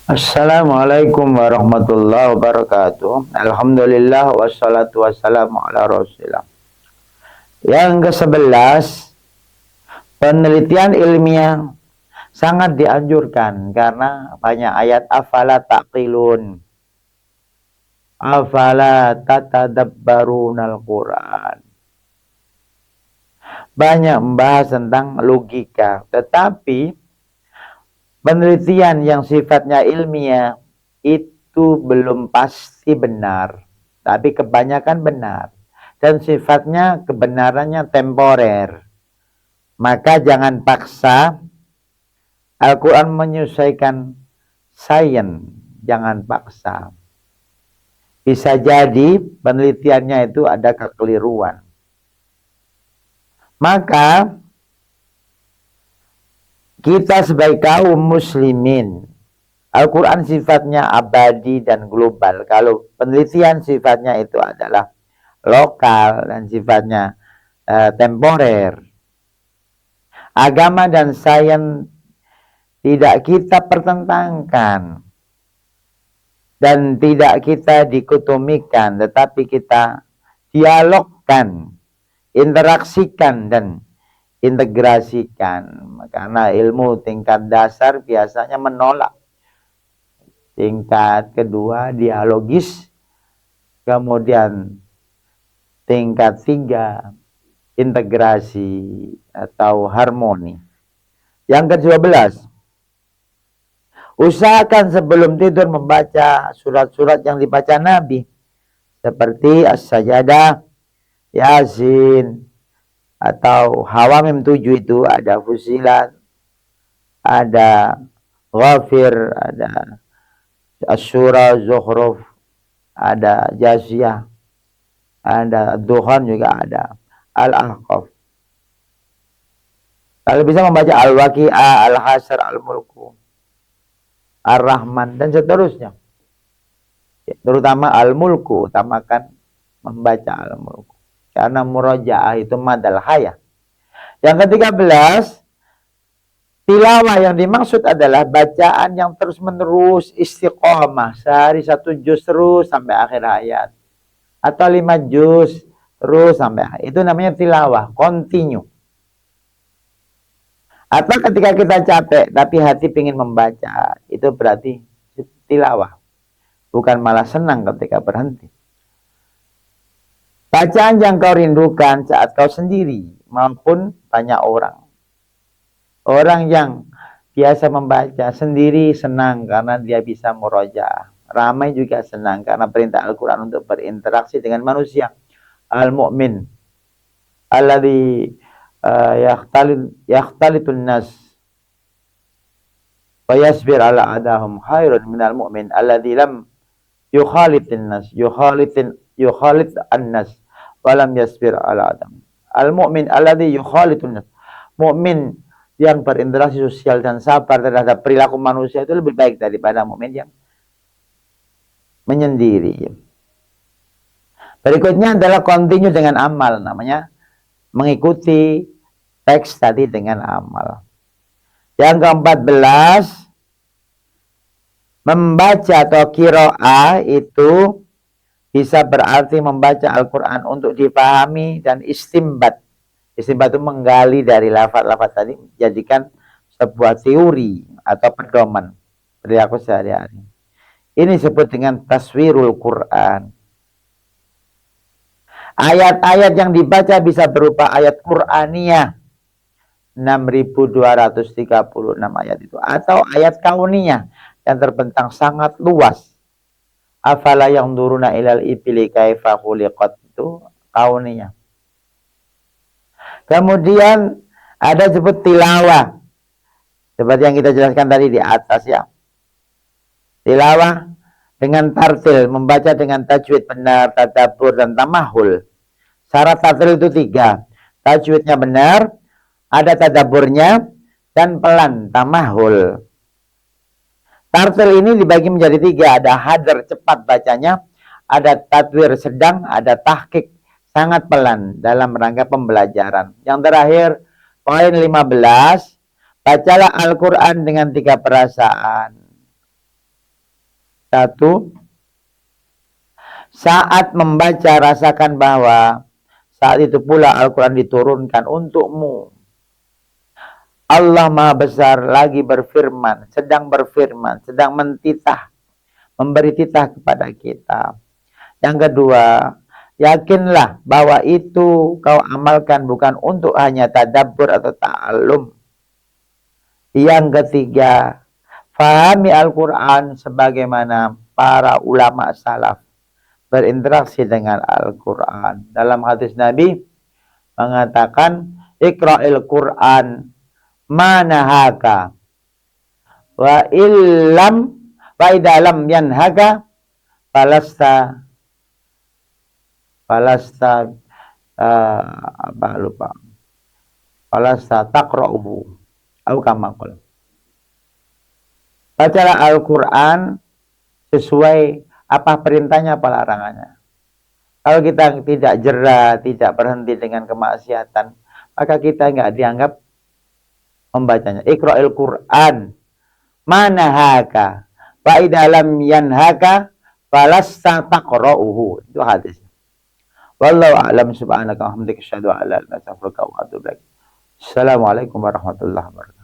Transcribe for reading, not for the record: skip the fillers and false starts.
Assalamualaikum warahmatullahi wabarakatuh. Alhamdulillah wassalatu wassalamu ala rasulillah. Yang ke-11, penelitian ilmiah sangat dianjurkan karena banyak ayat afala taqilun, afala tatadabbarunal Quran. Banyak membahas tentang logika, tetapi penelitian yang sifatnya ilmiah itu belum pasti benar, tapi kebanyakan benar. Dan sifatnya kebenarannya temporer. Maka jangan paksa. Al-Quran menyesuaikan sains, jangan paksa. Bisa jadi penelitiannya itu ada kekeliruan. Maka kita sebagai kaum muslimin, Al-Quran sifatnya abadi dan global. Kalau penelitian sifatnya itu adalah lokal dan sifatnya temporer. Agama dan sains tidak kita pertentangkan dan tidak kita dikotomikan, tetapi kita dialogkan, interaksikan dan integrasikan. Karena ilmu tingkat dasar biasanya menolak. Tingkat kedua dialogis, kemudian tingkat 3 integrasi atau harmoni. Yang ke-12, usahakan sebelum tidur membaca surat-surat yang dibaca Nabi seperti As-Sajadah, Yasin, atau Hawamim 7 itu ada Fusilat, ada Ghafir, ada Asy-Syura, Zukhruf, ada Jasiyah, ada Duhan, juga ada Al-Ahqaf. Kalau bisa membaca Al-Waqi'ah, Al-Hasyr, Al-Mulku, Ar-Rahman, dan seterusnya. Terutama Al-Mulku, utamakan membaca Al-Mulku. Karena murajaah itu madal hayah. Yang ke-13, tilawah yang dimaksud adalah bacaan yang terus-menerus istiqomah. Sehari 1 juz terus sampai akhir hayat. Atau 5 juz terus sampai akhir. Itu namanya tilawah, continue. Atau ketika kita capek tapi hati ingin membaca, itu berarti tilawah. Bukan malah senang ketika berhenti. Bacaan yang kau rindukan saat kau sendiri maupun banyak orang. Orang yang biasa membaca sendiri senang karena dia bisa murojaah. Ramai juga senang karena perintah Al-Quran untuk berinteraksi dengan manusia. Al-mu'min alladhi yakhtalitun nas wa yasbir ala adahum khairun minal mu'min alladhi lam yukhalitin nas yukhalit an-nas wa lam yasbir ala adam. Al-mu'min alladhi yukhalitun nas, mu'min yang berinteraksi sosial dan sabar terhadap perilaku manusia itu lebih baik daripada mukmin yang menyendiri. Berikutnya adalah continue dengan amal, namanya mengikuti teks tadi dengan amal. Yang ke-14, membaca atau qiraah itu bisa berarti membaca Al-Quran untuk dipahami dan istimbat. Istimbat itu menggali dari lafaz-lafaz tadi, jadikan sebuah teori atau pedoman perilaku sehari-hari. Ini disebut dengan taswirul Quran. Ayat-ayat yang dibaca bisa berupa ayat Qur'aniyah, 6.236 ayat itu, atau ayat kauniyah yang terbentang sangat luas. Afala yang duruna ilal ibili kaifa khuliqat, itu kauniyah. Kemudian ada disebut tilawah, seperti yang kita jelaskan tadi di atas ya. Tilawah dengan tartil, membaca dengan tajwid benar, tadabbur dan tamahul. Syarat tartil itu 3. Tajwidnya benar, ada tadabburnya, dan pelan, tamahul. Tartil ini dibagi menjadi 3. Ada hadar, cepat bacanya, ada tadwir sedang, ada tahqiq, sangat pelan dalam rangka pembelajaran. Yang terakhir, poin 15, bacalah Al-Quran dengan 3 perasaan. Satu, saat membaca rasakan bahwa saat itu pula Al-Quran diturunkan untukmu. Allah Maha Besar lagi berfirman, sedang mentitah, memberi titah kepada kita. Yang kedua, yakinlah bahwa itu kau amalkan bukan untuk hanya tadabbur atau ta'allum. Yang ketiga, fahami Al-Quran sebagaimana para ulama salaf berinteraksi dengan Al-Quran. Dalam hadis Nabi mengatakan, Iqra'il Quran manahaka wa idalam yanhaka falasta taqra'uhu atau kama qala. Bacalah Al-Quran sesuai apa perintahnya, apa larangannya. Kalau kita tidak jera, tidak berhenti dengan kemaksiatan, maka kita nggak dianggap membacanya. Iqra'il Quran manahaka wa idalam yanhaka falasta taqra'uhu. Itu hadis. Wallahu a'lam, subhanaka wa hamdika asyhadu an la ilaha illa anta astaghfiruka wa atubu ilaik. Assalamualaikum warahmatullahi wabarakatuh.